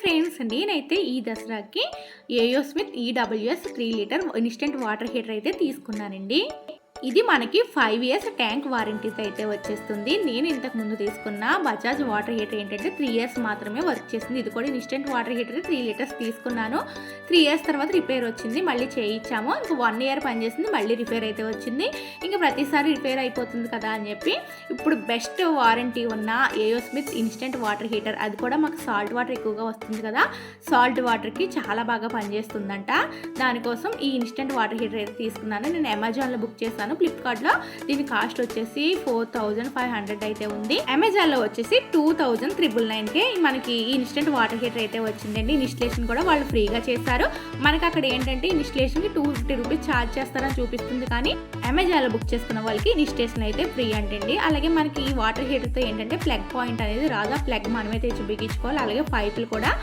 Friends, నేనైతే ఈ దసరాకి ఏయో Smith EWS 3 litre instant water heater అయితే తీసుకున్నానండి. ఇది మనకి 5 ఇయర్స్ ట్యాంక్ వారంటీతో అయితే వచ్చేస్తుంది. నేను ఇంతకు ముందు తీసుకున్న బజాజ్ వాటర్ హీటర్ ఏంటంటే 3 ఇయర్స్ మాత్రమే వర్క్ చేసింది. ఇది కూడా ఇన్స్టెంట్ వాటర్ హీటర్ 3 లీటర్స్ తీసుకున్నాను. 3 ఇయర్స్ తర్వాత రిపేర్ వచ్చింది, మళ్ళీ చేయించాము. ఇంకా 1 ఇయర్ పనిచేసింది, మళ్ళీ రిపేర్ అయితే వచ్చింది. ఇంకా ప్రతిసారి రిపేర్ అయిపోతుంది కదా అని చెప్పి ఇప్పుడు బెస్ట్ వారంటీ ఉన్న ఏయో స్మిత్ ఇన్స్టెంట్ వాటర్ హీటర్, అది కూడా మాకు సాల్ట్ వాటర్ ఎక్కువగా వస్తుంది కదా, సాల్ట్ వాటర్కి చాలా బాగా పనిచేస్తుందంట. దానికోసం ఈ ఇన్స్టెంట్ వాటర్ హీటర్ అయితే తీసుకున్నాను. నేను అమెజాన్లో బుక్ చేశాను. ఫ్లిప్కార్ట్లో దీని కాస్ట్ వచ్చేసి 4500 అయితే ఉంది. అమెజాన్లో వచ్చేసి 2999కే మనకి ఈ ఇన్స్టెంట్ వాటర్ హీటర్ అయితే వచ్చిందండి. ఇన్స్టలేషన్ కూడా వాళ్ళు ఫ్రీగా చేశారు. మనకి అక్కడ ఏంటంటే ఇన్స్టలేషన్కి 250 రూపీస్ ఛార్జ్ చేస్తారని చూపిస్తుంది, కానీ అమెజాన్లో బుక్ చేసుకున్న వాళ్ళకి ఇన్స్టలేషన్ అయితే ఫ్రీ అంటండి. అలాగే మనకి ఈ వాటర్ హీటర్తో ఏంటంటే ప్లగ్ పాయింట్ అనేది రాదు, ఆ ప్లగ్ మనమే తెచ్చి బిగించుకోవాలి. అలాగే పైపులు కూడా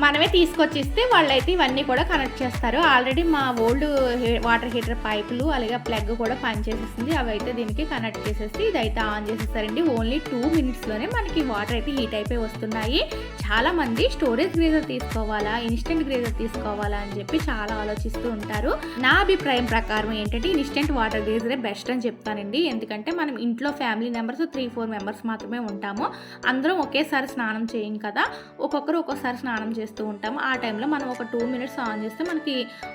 మనమే తీసుకొచ్చిస్తే వాళ్ళైతే ఇవన్నీ కూడా కనెక్ట్ చేస్తారు. ఆల్రెడీ మా ఓల్డ్ వాటర్ హీటర్ పైపులు అలాగే ప్లగ్ కూడా పనిచేసేస్తుంది, అవి అయితే దీనికి కనెక్ట్ చేసేసి ఇదైతే ఆన్ చేసేస్తారండి. ఓన్లీ 2 మినిట్స్లోనే మనకి వాటర్ అయితే హీట్ అయిపోయి వస్తున్నాయి. చాలామంది స్టోరేజ్ గ్రేజర్ తీసుకోవాలా, ఇన్స్టెంట్ గ్రేజర్ తీసుకోవాలా అని చెప్పి చాలా ఆలోచిస్తూ ఉంటారు. నా అభిప్రాయం ప్రకారం ఏంటంటే ఇన్స్టెంట్ వాటర్ గ్రేజరే బెస్ట్ అని చెప్తానండి. ఎందుకంటే మనం ఇంట్లో ఫ్యామిలీ మెంబర్స్ 3-4 మెంబర్స్ మాత్రమే ఉంటాము. అందరం ఒకేసారి స్నానం చేయం కదా, ఒక్కొక్కరు ఒక్కోసారి స్నానం చేస్తూ ఉంటాము. ఆ టైంలో మనం ఒక 2 మినిట్స్ ఆన్ చేస్తే మనకి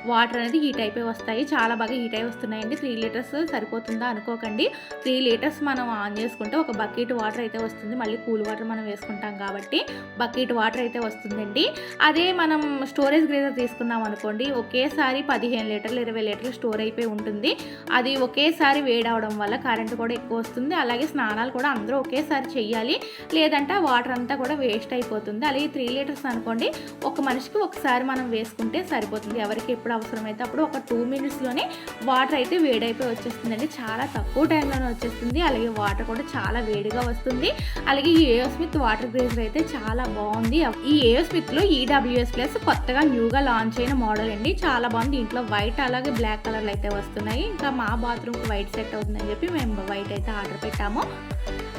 వాటర్ అనేది హీట్ అయిపోయి వస్తాయి. చాలా బాగా హీట్ అయి వస్తున్నాయండి. 3 లీటర్స్ సరిపోతుందా అనుకోకండి. 3 లీటర్స్ మనం ఆన్ చేసుకుంటే ఒక బకెట్ వాటర్ అయితే వస్తుంది. మళ్ళీ కూల్ వాటర్ మనం వేసుకుంటాం కాబట్టి బకెట్ వాటర్ అయితే వస్తుందండి. అదే మనం స్టోరేజ్ గ్రేజర్ తీసుకున్నాం అనుకోండి, ఒకేసారి 15 లీటర్లు 20 లీటర్లు స్టోర్ అయిపోయి ఉంటుంది. అది ఒకేసారి వేడవడం వల్ల కరెంట్ కూడా ఎక్కువ వస్తుంది. అలాగే స్నానాలు కూడా అందరూ ఒకేసారి చెయ్యాలి, లేదంటే వాటర్ అంతా కూడా వేస్ట్ అయిపోతుంది. అలాగే 3 లీటర్స్ అనుకోండి, ఒక మనిషికి ఒకసారి మనం వేసుకుంటే సరిపోతుంది. ఎవరికి ఎప్పుడు అవసరమైతే అప్పుడు ఒక 2 మినిట్స్లోనే వాటర్ అయితే వేడైపోయి వచ్చేస్తుందండి. చాలా తక్కువ టైంలోనే వచ్చేస్తుంది. అలాగే వాటర్ కూడా చాలా వేడిగా వస్తుంది. అలాగే ఈ ఏయో స్మిత్ వాటర్ గ్రేజర్ అయితే చాలా బాగుంది. ఈ ఏయో స్మిత్లో EWS ప్లస్ కొత్తగా న్యూగా లాంచ్ అయిన మోడల్ అండి. చాలా బాగుంది. ఇంట్లో వైట్ అలాగే బ్లాక్ కలర్లు అయితే వస్తున్నాయి. ఇంకా మా బాత్రూమ్కి వైట్ సెట్ అవుతుందని చెప్పి మేము వైట్ అయితే ఆర్డర్ పెట్టాము.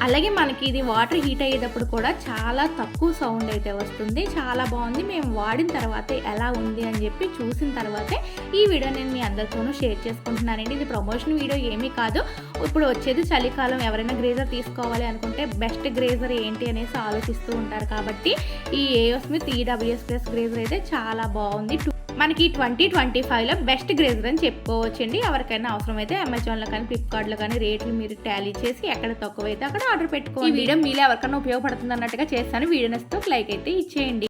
అలాగే మనకి ఇది వాటర్ హీట్ అయ్యేటప్పుడు కూడా చాలా తక్కువ సౌండ్ అయితే వస్తుంది. చాలా బాగుంది. మేము వాడిన తర్వాతే ఎలా ఉంది అని చెప్పి చూసిన తర్వాతే ఈ వీడియో నేను మీ అందరితోనూ షేర్ చేసుకుంటున్నానండి. ఇది ప్రమోషన్ వీడియో ఏమీ కాదు. ఇప్పుడు వచ్చేది చలికాలం, ఎవరైనా గ్రేజర్ తీసుకోవాలి అనుకుంటే బెస్ట్ గ్రేజర్ ఏంటి అనేసి ఆలోచిస్తూ ఉంటారు. కాబట్టి ఈ ఏయో స్మిత్ EWS ప్లస్ గ్రేజర్ అయితే చాలా బాగుంది. మనకి 2025లో బెస్ట్ గ్రేజర్ అని చెప్పుకోవచ్చండి. ఎవరికైనా అవసరమైతే అమెజాన్లో కానీ ఫ్లిప్కార్ట్లో కానీ రేట్లు మీరు టాలీ చేసి ఎక్కడ తక్కువైతే అక్కడ ఆర్డర్ పెట్టుకోండి. ఈ వీడియో మీలో ఎవరికైనా ఉపయోగపడుతుంది అన్నట్టుగా చేస్తాను. వీడియో నచ్చితే ఒక లైక్ అయితే ఇచ్చేయండి.